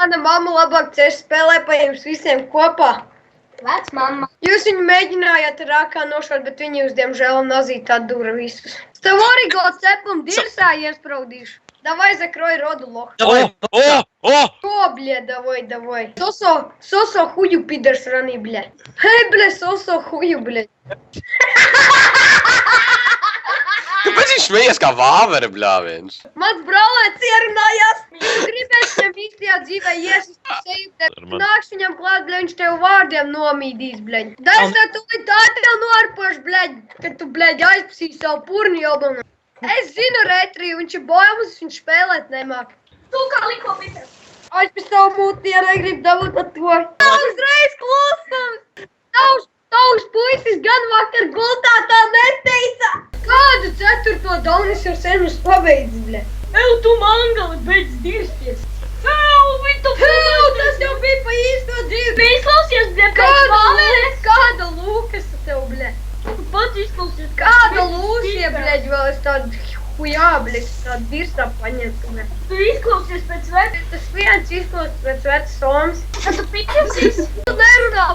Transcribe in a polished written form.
Mana mamma labāk ceļš spēlē pa jums visiem kopā. Vecmamma. Jūs viņu mēģinājāt rākā nošaut, bet viņi jūs, diemžēl, nazīt atdūra visus. Tev origo cepam dirsā iespraudīšu. Davai, zakroj rodu lohu. О, бля, давай. Сосо хую пидор сраный, бля. Хей, бля, сосо хую, бля. Kāpēc viņš smējies kā vāvere, bļāviens? Mans brālēns ierunājās. Tu gribēsi viņam īstajā dzīvē iesist seju. Nāks viņam klāt, bļa, viņš tev vārdiem nomīdīs, bļa. Daļs tev tā tev norpoš, bļa, kad tu, bļa, aizpasīji savu purni jobanu. Es zinu Retriju, viņš ir bojams, viņš spēlēt nemāk. Tu kā liko Peter. Aizpēc savu mūti, ja negrib dabūt ar to. Tā uzreiz klusams. Tavs puisis gan vakar gultā tā neteica. Kādu 4. daunis jau sen uz pabeidz, bļa? Ew, tu mangali, beidz dirsties. Tas jau bija pa īsto dzīvi. Tu izklausies, bļa, pēc vāveres. Kāda lūkas tev, bļa? Tu pats izklausies. Kāda lūsija, bļa, vēl es tādu hujā, bļa, tādu virsā paņemtu, bļa. Tu izklausies pēc vecas. Tas viens izklausās pēc vecas somas. Tu Peters esi. Tu nerunā,